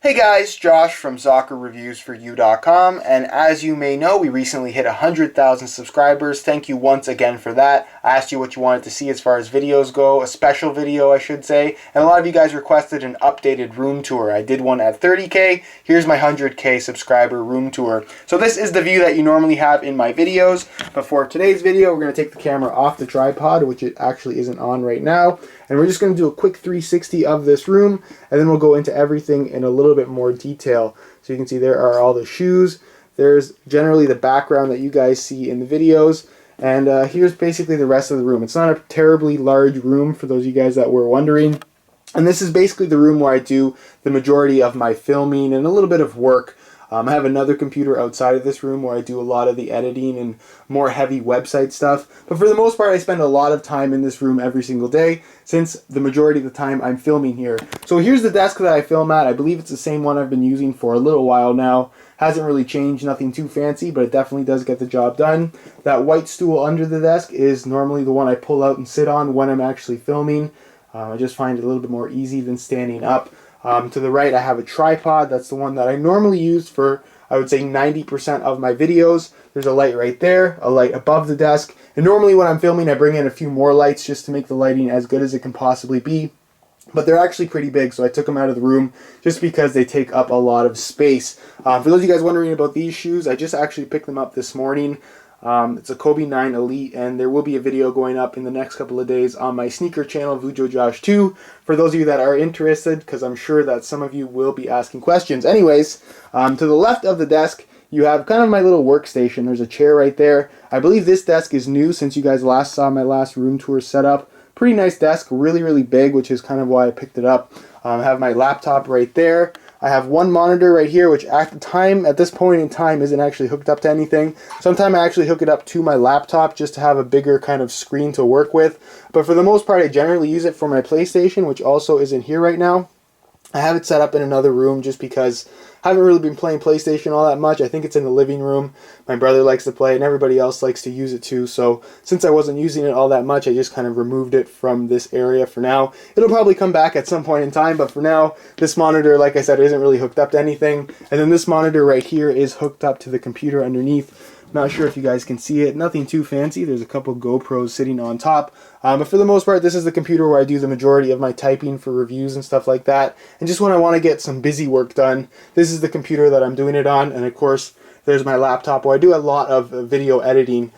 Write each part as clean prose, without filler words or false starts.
Hey guys, Josh from soccerreviewsforyou.com, and as you may know, we recently hit 100,000 subscribers. Thank you once again for that. I asked you what you wanted to see as far as videos go, a special video I should say, and a lot of you guys requested an updated room tour. I did one at 30K, here's my 100K subscriber room tour. So this is the view that you normally have in my videos, but for today's video we're going to take the camera off the tripod, which it actually isn't on right now, and we're just going to do a quick 360 of this room, and then we'll go into everything in a little bit more detail. So you can see there are all the shoes. There's generally the background that you guys see in the videos, and here's basically the rest of the room. It's not a terribly large room for those of you guys that were wondering, and this is basically the room where I do the majority of my filming and a little bit of work. I have another computer outside of this room where I do a lot of the editing and more heavy website stuff. But for the most part, I spend a lot of time in this room every single day, since the majority of the time I'm filming here. So here's the desk that I film at. I believe it's the same one I've been using for a little while now. Hasn't really changed, nothing too fancy, but it definitely does get the job done. That white stool under the desk is normally the one I pull out and sit on when I'm actually filming. I just find it a little bit more easy than standing up. To the right I have a tripod. That's the one that I normally use for, I would say, 90% of my videos. There's a light right there, a light above the desk, and normally when I'm filming I bring in a few more lights just to make the lighting as good as it can possibly be. But they're actually pretty big, so I took them out of the room just because they take up a lot of space. For those of you guys wondering about these shoes, I just actually picked them up this morning. It's a Kobe 9 Elite, and there will be a video going up in the next couple of days on my sneaker channel, VujoJosh2, for those of you that are interested, because I'm sure that some of you will be asking questions. Anyways, to the left of the desk, you have kind of my little workstation. There's a chair right there. I believe this desk is new since you guys last saw my last room tour setup. Pretty nice desk, really big, which is kind of why I picked it up. I have my laptop right there. I have one monitor right here, which at this point in time, isn't actually hooked up to anything. Sometimes I actually hook it up to my laptop just to have a bigger kind of screen to work with. But for the most part, I generally use it for my PlayStation, which also isn't here right now. I have it set up in another room just because I haven't really been playing PlayStation all that much. I think it's in the living room. My brother likes to play and everybody else likes to use it too. So since I wasn't using it all that much, I just kind of removed it from this area for now. It'll probably come back at some point in time, but for now, this monitor, like I said, isn't really hooked up to anything. And then this monitor right here is hooked up to the computer underneath. Not sure if you guys can see it. Nothing too fancy. There's a couple GoPros sitting on top. But for the most part, this is the computer where I do the majority of my typing for reviews and stuff like that. And just when I want to get some busy work done, this is the computer that I'm doing it on. And of course, there's my laptop where I do a lot of video editing.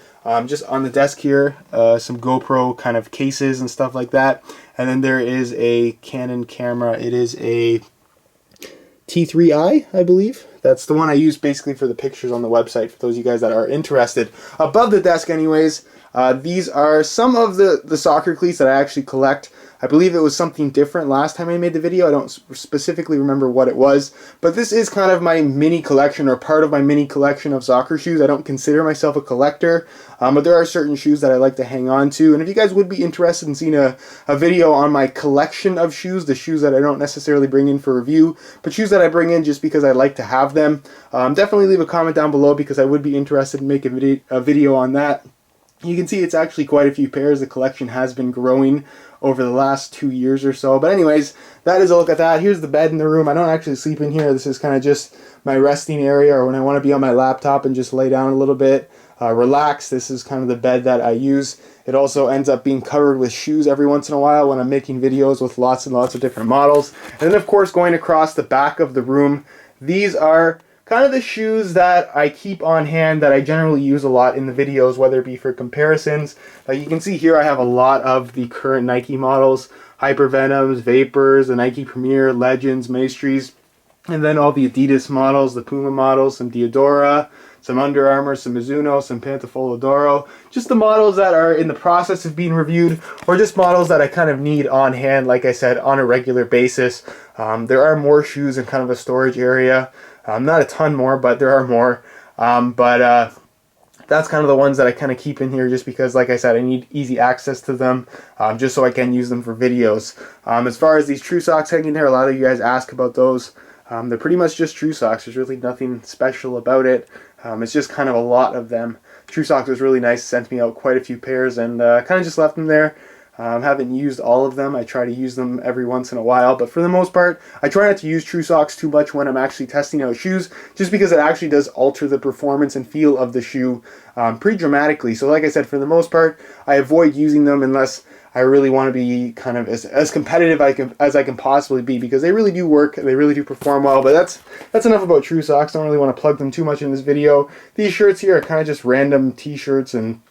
Just on the desk here, some GoPro kind of cases and stuff like that. And then there is a Canon camera. It is a T3i, I believe. That's the one I use basically for the pictures on the website, for those of you guys that are interested. Above the desk anyways, these are some of the soccer cleats that I actually collect. I believe it was something different last time I made the video. I don't specifically remember what it was, but this is kind of my mini collection, or part of my mini collection of soccer shoes. I don't consider myself a collector, but there are certain shoes that I like to hang on to. And if you guys would be interested in seeing a video on my collection of shoes, the shoes that I don't necessarily bring in for review, but shoes that I bring in just because I like to have them, definitely leave a comment down below, because I would be interested in making a video on that. You can see it's actually quite a few pairs. The collection has been growing over the last 2 years or so. But anyways, that is a look at that. Here's the bed in the room. I don't actually sleep in here. This is kind of just my resting area, or when I want to be on my laptop and just lay down a little bit, relax. This is kind of the bed that I use. It also ends up being covered with shoes every once in a while when I'm making videos with lots and lots of different models. And then of course, going across the back of the room, these are kind of the shoes that I keep on hand that I generally use a lot in the videos, whether it be for comparisons. Like you can see here, I have a lot of the current Nike models, Hypervenoms, Vapors, the Nike Premier, Legends, Maestries, and then all the Adidas models, the Puma models, some Diodora, some Under Armour, some Mizuno, some Pantofolo Doro. Just the models that are in the process of being reviewed, or just models that I kind of need on hand, like I said, on a regular basis. There are more shoes in kind of a storage area. Not a ton more, but there are more. That's kind of the ones that I kind of keep in here just because, like I said, I need easy access to them, just so I can use them for videos. As far as these True Socks hanging there, a lot of you guys ask about those. They're pretty much just True Socks. There's really nothing special about it. It's just kind of a lot of them. True Socks was really nice, sent me out quite a few pairs, and kind of just left them there. Haven't used all of them. I try to use them every once in a while, but for the most part, I try not to use True Socks too much when I'm actually testing out shoes, just because it actually does alter the performance and feel of the shoe pretty dramatically. So like I said, for the most part, I avoid using them unless I really want to be kind of as competitive as I can possibly be, because they really do work, they really do perform well. But that's enough about True Socks. Don't really want to plug them too much in this video. These shirts here are kind of just random t-shirts and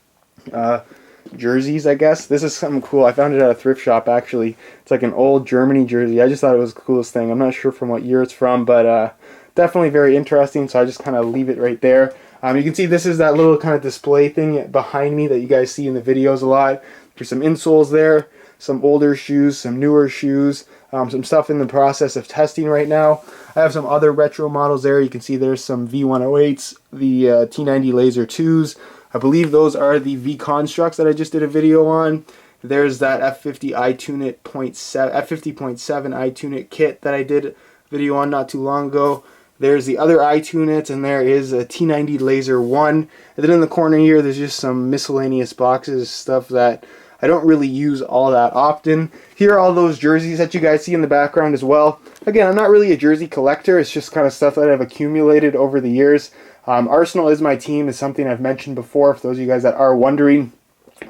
jerseys, I guess. This is something cool. I found it at a thrift shop, actually. It's like an old Germany jersey. I just thought it was the coolest thing. I'm not sure from what year it's from, but definitely very interesting, so I just kind of leave it right there. You can see this is that little kind of display thing behind me that you guys see in the videos a lot. There's some insoles there, some older shoes, some newer shoes, some stuff in the process of testing right now. I have some other retro models there. You can see there's some V108s, the T90 Laser 2s. I believe those are the V Constructs that I just did a video on. There's that F50 iTuneIt F50.7 iTuneIt kit that I did a video on not too long ago. There's the other iTuneIts, and there is a T90 Laser 1. And then in the corner here, there's just some miscellaneous boxes, stuff that I don't really use all that often. Here are all those jerseys that you guys see in the background as well. Again, I'm not really a jersey collector. It's just kind of stuff that I've accumulated over the years. Arsenal is my team, is something I've mentioned before for those of you guys that are wondering.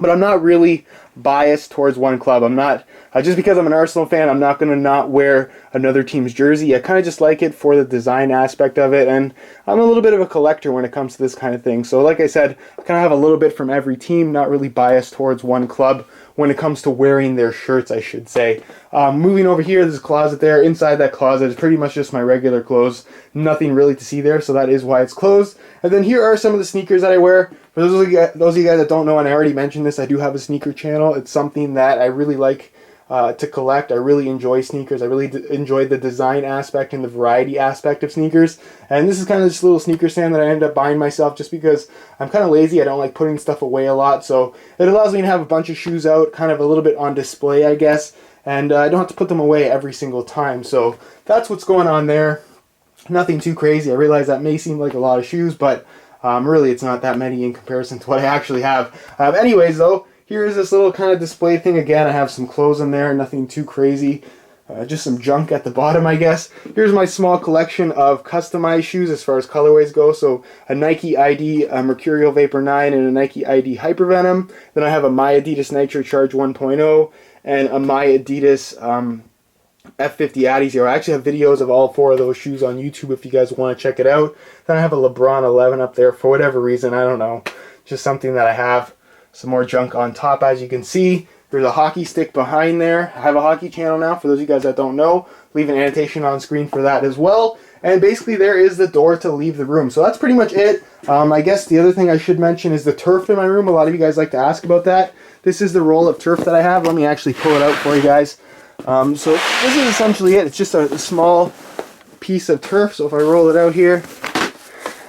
But I'm not really biased towards one club. I'm not, just because I'm an Arsenal fan, I'm not going to not wear another team's jersey. I kind of just like it for the design aspect of it, and I'm a little bit of a collector when it comes to this kind of thing. So like I said, I kind of have a little bit from every team, not really biased towards one club when it comes to wearing their shirts, I should say. Moving over here, there's a closet there. Inside that closet is pretty much just my regular clothes. Nothing really to see there, so that is why it's closed. And then here are some of the sneakers that I wear. For those of you guys that don't know, and I already mentioned this, I do have a sneaker channel. It's something that I really like to collect. I really enjoy sneakers. I really enjoy the design aspect and the variety aspect of sneakers. And this is kind of this little sneaker stand that I ended up buying myself just because I'm kind of lazy. I don't like putting stuff away a lot. So it allows me to have a bunch of shoes out, kind of a little bit on display, I guess. And I don't have to put them away every single time. So that's what's going on there. Nothing too crazy. I realize that may seem like a lot of shoes, but really it's not that many in comparison to what I actually have. Anyways, though, here's this little kind of display thing. Again, I have some clothes in there, nothing too crazy. Just some junk at the bottom, I guess. Here's my small collection of customized shoes as far as colorways go. So a Nike ID Mercurial Vapor 9 and a Nike ID Hypervenom. Then I have a My Adidas Nitro Charge 1.0 and a My Adidas F50 Addy Zero. I actually have videos of all four of those shoes on YouTube if you guys want to check it out. Then I have a LeBron 11 up there for whatever reason. I don't know. Just something that I have. Some more junk on top, as you can see. There's a hockey stick behind there. I have a hockey channel now, for those of you guys that don't know. Leave an annotation on screen for that as well. And basically there is the door to leave the room. So that's pretty much it. I guess the other thing I should mention is the turf in my room. A lot of you guys like to ask about that. This is the roll of turf that I have. Let me actually pull it out for you guys. So this is essentially it. It's just a small piece of turf. So if I roll it out here,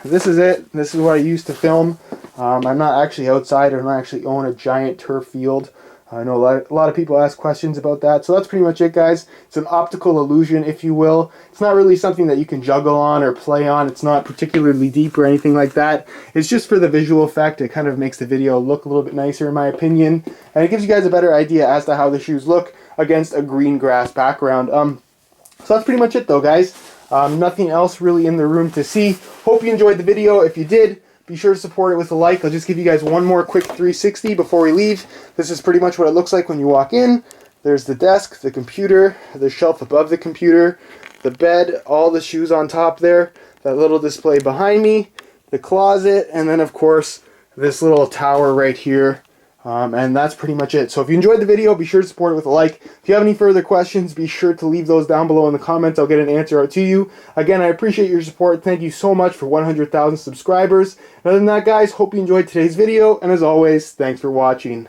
this is it. This is what I use to film. I'm not actually outside. I don't actually own a giant turf field. I know a lot of people ask questions about that. So that's pretty much it, guys. It's an optical illusion, if you will. It's not really something that you can juggle on or play on. It's not particularly deep or anything like that. It's just for the visual effect. It kind of makes the video look a little bit nicer, in my opinion. And it gives you guys a better idea as to how the shoes look against a green grass background. So that's pretty much it, though, guys. Nothing else really in the room to see. Hope you enjoyed the video. If you did, be sure to support it with a like. I'll just give you guys one more quick 360 before we leave. This is pretty much what it looks like when you walk in. There's the desk, the computer, the shelf above the computer, the bed, all the shoes on top there, that little display behind me, the closet, and then of course this little tower right here. And that's pretty much it. So if you enjoyed the video, be sure to support it with a like. If you have any further questions, be sure to leave those down below in the comments. I'll get an answer out to you. Again, I appreciate your support. Thank you so much for 100,000 subscribers. And other than that, guys, hope you enjoyed today's video. And as always, thanks for watching.